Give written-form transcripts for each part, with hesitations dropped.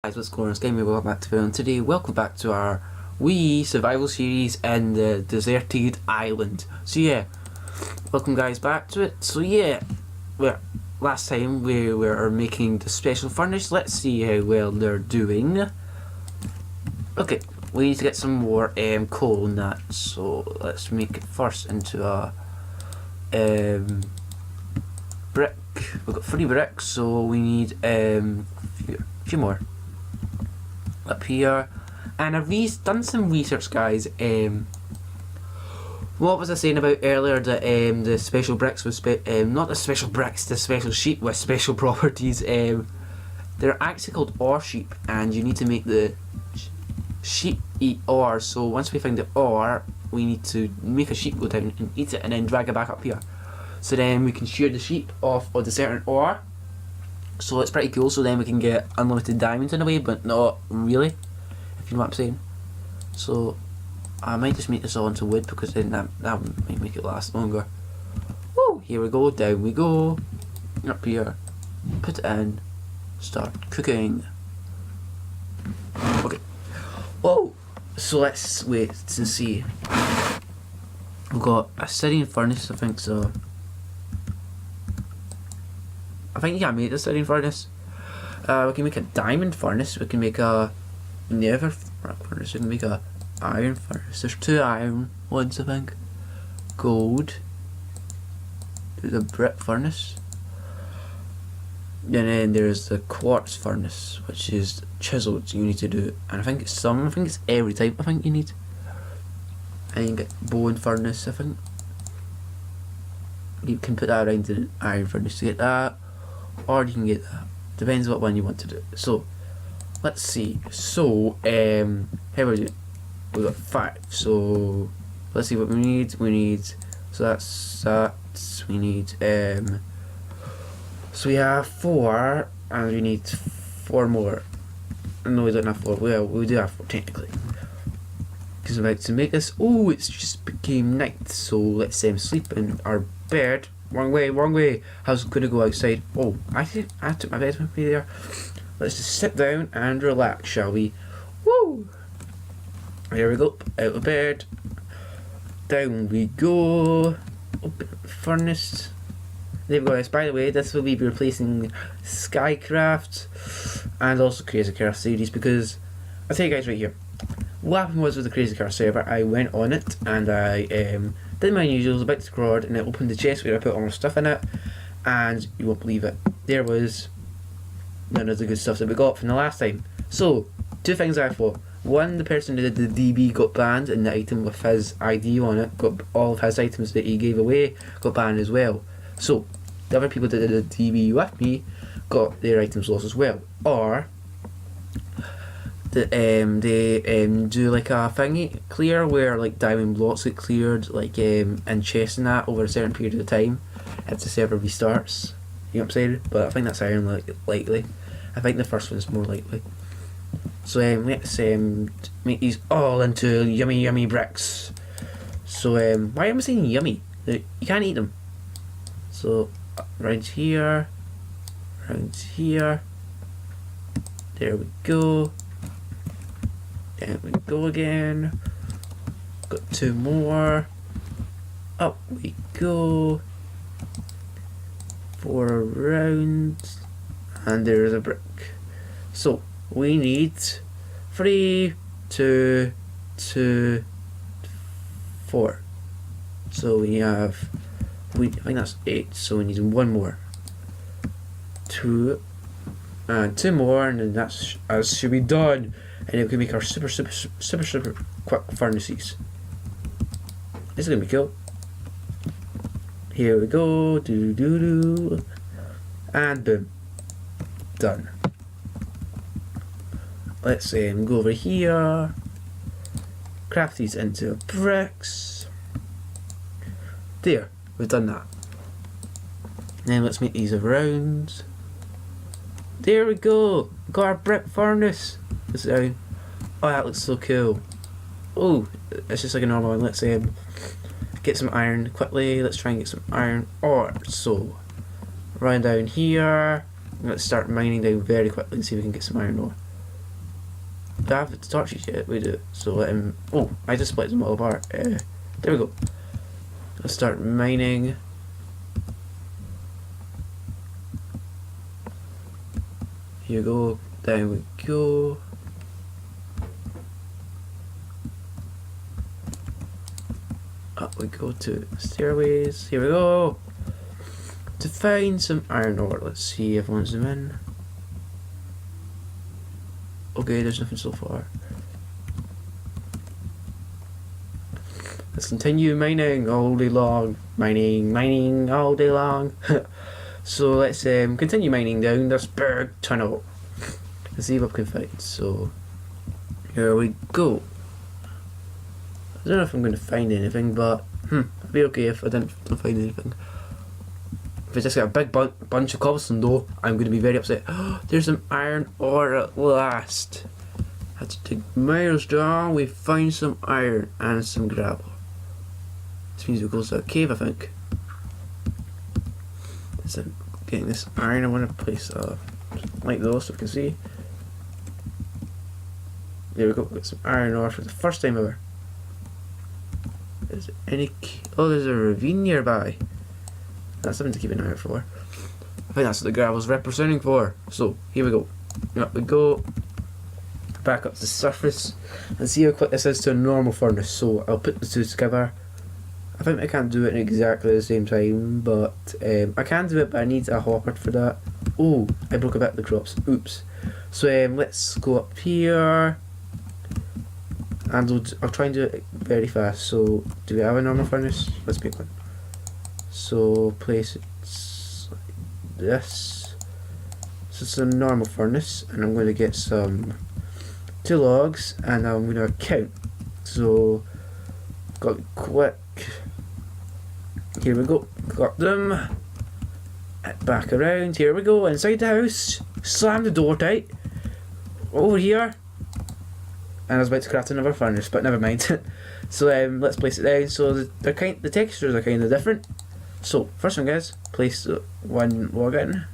Guys, what's going on? It's Gaming. Welcome back to film today. Welcome back to our Wii survival series in the deserted island. So yeah, welcome guys back to it. So yeah, last time we were making the special furnace. Let's see how well they're doing. Okay, we need to get some more coal and that. So let's make it first into a brick. We've got 3 bricks, so we need a few more up here. And I've done some research, guys. What was I saying about earlier, that the special bricks with not the special bricks, the special sheep with special properties, they're actually called ore sheep, and you need to make the sheep eat ore. So once we find the ore, we need to make a sheep go down and eat it and then drag it back up here, so then we can shear the sheep off of the certain ore. So it's pretty cool, so then we can get unlimited diamonds in a way, but not really, if you know what I'm saying. So I might just make this all into wood, because then that might make it last longer. Woo! Here we go, down we go, up here, put it in, start cooking. Okay. Whoa! So let's wait and see. We've got a sitting furnace, I think so. I think you can make this sitting furnace. We can make a diamond furnace. We can make a nether furnace. We can make a iron furnace. There's 2 iron ones, I think. Gold. There's a brick furnace. And then there's the quartz furnace, which is chiseled. You need to do, and I think it's every type. I think you need. And you can get bone furnace. I think you can put that around the iron furnace to get that. Or you can get that. Depends what one you want to do. So let's see. So how are we doing? We got 5. So let's see what we need. So that's that. We need so we have 4, and we need 4 more. No, we don't have 4. Well, we do have 4 technically, because I'm about to make this. Oh, it's just became night. So let's sleep in our bed. Wrong way. I was gonna go outside. Oh, I took my bed with me there. Let's just sit down and relax, shall we? Woo! Here we go. Out of bed. Down we go. Open the furnace. There we go, guys. By the way, this will be replacing Skycraft and also Crazy Car series, because I'll tell you guys right here. What happened was, with the Crazy Car server, I went on it and I did my usual, about to record, and it opened the chest where I put all my stuff in it, and you won't believe it, there was none of the good stuff that we got from the last time. So 2 things I thought. One, the person who did the DB got banned, and the item with his ID on it, got all of his items that he gave away, got banned as well. So the other people that did the DB with me got their items lost as well. Or that they do like a thingy clear, where like diamond blocks get cleared, like in chests and that, over a certain period of time if the server restarts. You know what I'm saying? But I think that's likely. I think the first one's more likely. So let's make these all into yummy bricks. So why am I saying yummy? You can't eat them. So around here, there we go. There we go again. Got 2 more. Up we go. 4 around. And there's a brick. So we need 3, 2, 2, 4. So we have, I think that's 8. So we need 1 more. 2 and 2 more, and then that should be done. And then we can make our super quick furnaces. This is gonna be cool. Here we go. And boom. Done. Let's go over here. Craft these into bricks. There. We've done that. Then let's make these around. There we go. Got our brick furnace. Oh, that looks so cool. Oh, it's just like a normal one. Let's get some iron quickly. Let's try and get some iron ore. So run down here. Let's start mining down very quickly and see if we can get some iron ore. Do I have the torches yet? We do. So let him. Oh, I just split them all apart. There we go. Let's start mining. Here we go. Down we go. Up we go to stairways. Here we go. To find some iron ore. Let's see if I want to zoom in. Okay, there's nothing so far. Let's continue mining all day long. Mining all day long. So let's continue mining down this big tunnel. Let's see what we can find. So here we go. I don't know if I'm going to find anything, but it'd be okay if I don't find anything. If I just get a big bunch of cobblestone though, I'm going to be very upset. There's some iron ore at last. Had to dig miles down, we find some iron and some gravel. This means we go to a cave, I think. So getting this iron, I want to place like those so we can see. There we go, got some iron ore for the first time ever. Is there any oh, there's a ravine nearby. That's something to keep an eye out for. I think that's what the gravel's representing for. So here we go. Up we go. Back up to the surface and see how quick this is to a normal furnace. So I'll put the two together. I think I can't do it in exactly the same time, but I can do it, but I need a hopper for that. Oh, I broke a bit of the crops. Oops. So let's go up here. And I'll try and do it very fast. So do we have a normal furnace? Let's pick one. So place it like this. So it's a normal furnace, and I'm going to get some 2 logs, and I'm going to count. So got quick. Here we go. Got them. Back around. Here we go. Inside the house. Slam the door tight. Over here. And I was about to craft another furnace, but never mind. So let's place it down. So the textures are kind of different. So first one, guys, place one log in,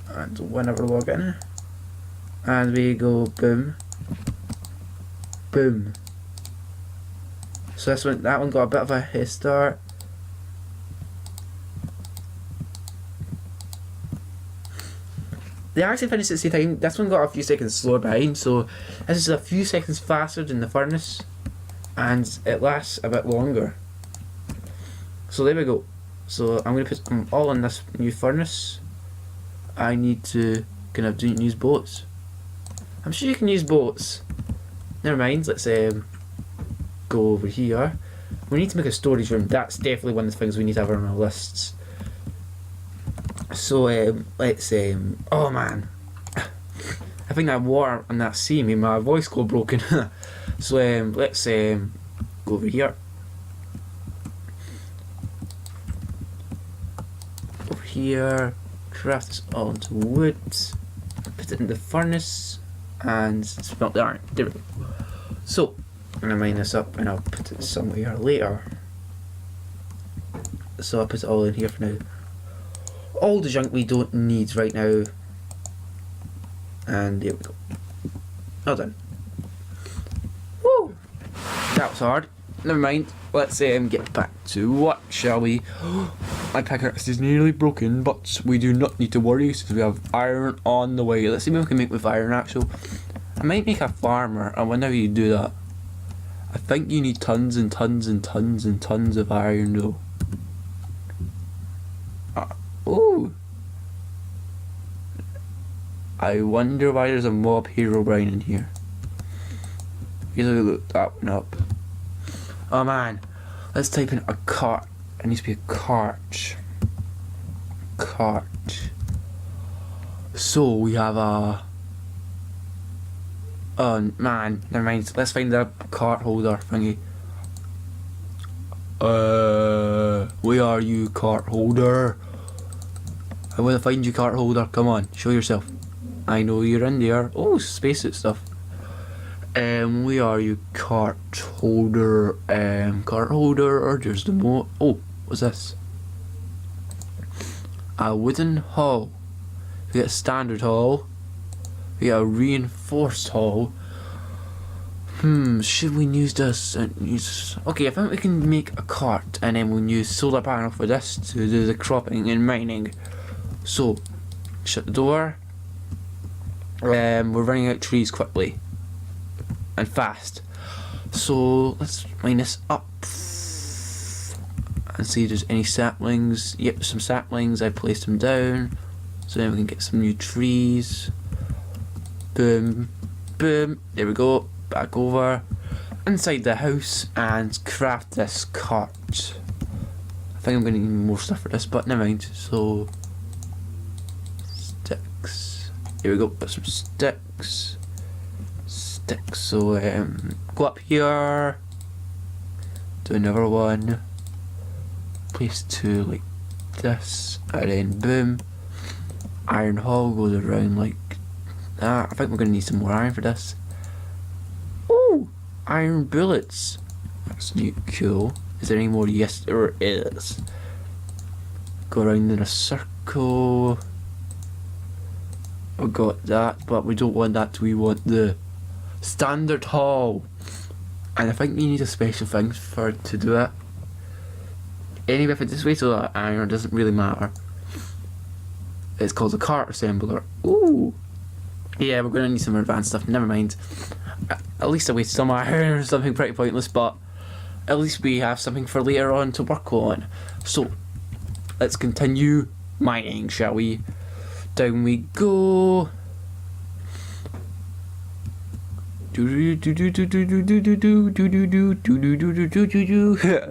and one other log in, and we go boom, boom. So that one got a bit of a head start. They actually finished at the same time. This one got a few seconds slower behind, so this is a few seconds faster than the furnace, and it lasts a bit longer. So there we go. So I'm going to put them all in this new furnace. I need to kind of use boats. I'm sure you can use boats. Never mind, let's go over here. We need to make a storage room. That's definitely one of the things we need to have on our lists. So let's oh man, I think that water and that sea made my voice go broken. So let's go over here. Over here, craft this all into wood, put it in the furnace, and smelt the iron. There we go. So I'm gonna mine this up, and I'll put it somewhere later. So I'll put it all in here for now. All the junk we don't need right now. And there we go. All done. Woo! That was hard. Never mind. Let's get back to work, shall we? My pickaxe is nearly broken, but we do not need to worry since we have iron on the way. Let's see what we can make with iron actually. I might make a farmer. I wonder how you do that. I think you need tons and tons and tons and tons of iron though. Ooh. I wonder why there's a mob Herobrine in here. Here's a look that one up. Oh man. Let's type in a cart. It needs to be a cart. Cart. So we have a... Oh man, never mind. Let's find the cart holder thingy. Where are you, cart holder? I want to find you, cart holder. Come on, show yourself. I know you're in there. Oh, spacesuit stuff. Where are you, cart holder? Cart holder, or there's the more. Oh, what's this? A wooden hull. We got a standard hull. We got a reinforced hull. Should we use this and use... Okay, I think we can make a cart and then we'll use solar panel for this to do the cropping and mining. So, shut the door. We're running out of trees quickly. And fast. So, let's mine this up. And see if there's any saplings. Yep, there's some saplings. I placed them down. So then we can get some new trees. Boom. Boom. There we go. Back over inside the house and craft this cart. I think I'm going to need more stuff for this, but never mind. So, sticks. Here we go. Put some sticks. Sticks. So, go up here. Do another one. Place two like this, and then boom. Iron hull goes around like that. I think we're going to need some more iron for this. Ooh, iron bullets. That's neat, cool. Is there any more? Yes, there is. Go around in a circle. We got that, but we don't want that. We want the standard hull. And I think we need a special thing for to do it. Anyway, if it's this way, so that iron doesn't really matter. It's called the cart assembler. Ooh. Yeah, we're going to need some advanced stuff. Never mind. At least I wasted some iron or something pretty pointless, but at least we have something for later on to work on. So, let's continue mining, shall we? Down we go.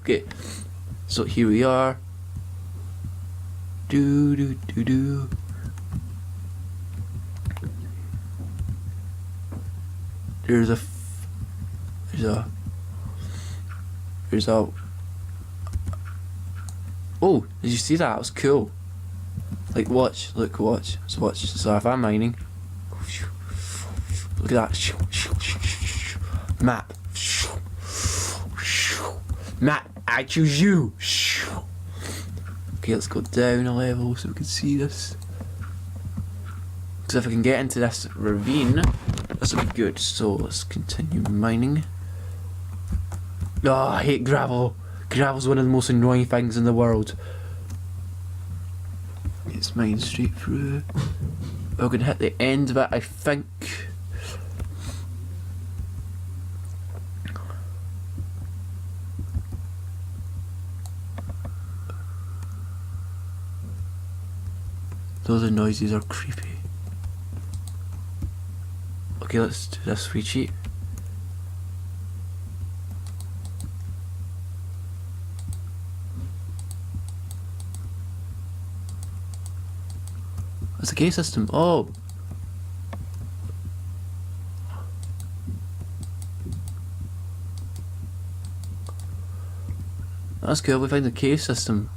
Okay, so here we are. There's a oh, did you see that? That was cool. Like, watch, look, watch. So watch. So if I'm mining, look at that. Map. Map, I choose you. Okay, let's go down a level so we can see this. Because if I can get into this ravine, this will be good. So let's continue mining. Oh, I hate gravel. Gravel's one of the most annoying things in the world. It's mine straight through. We're going to hit the end of it, I think. Those noises are creepy. Okay, let's do this free cheat. What's the cave system? Oh! That's cool, we found the cave system.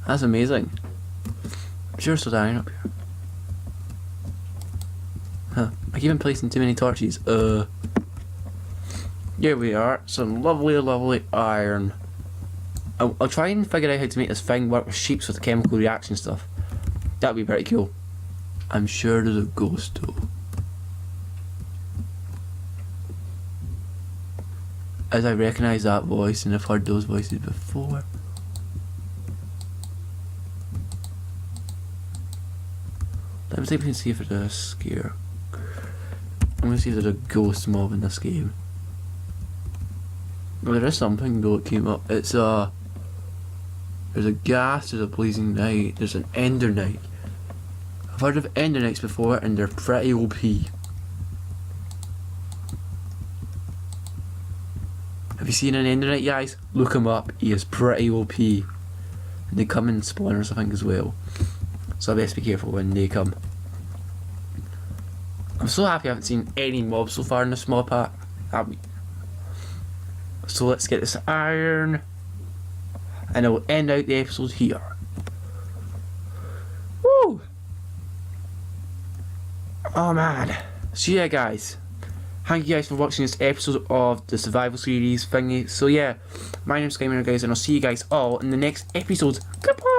That's amazing. I'm sure it's so iron up here. Huh. I keep on placing too many torches. Here we are. Some lovely, lovely iron. I'll try and figure out how to make this thing work with sheeps with the chemical reaction stuff. That'd be pretty cool. I'm sure there's a ghost though. As I recognise that voice, and I've heard those voices before. Let me see if we can see if there's a scare. I'm gonna see if there's a ghost mob in this game. Well, there is something though that came up. It's there's a ghast, there's a blazing night, there's an ender night. I've heard of ender nights before and they're pretty OP. Have you seen an ender night, guys? Look him up, he is pretty OP. And they come in spawners, I think, as well. So I best be careful when they come. I'm so happy I haven't seen any mobs so far in this small pack. So let's get this iron. And I will end out the episode here. Woo! Oh man. So yeah, guys. Thank you guys for watching this episode of the survival series thingy. So yeah, my name's Skyman, guys, and I'll see you guys all in the next episode. Goodbye!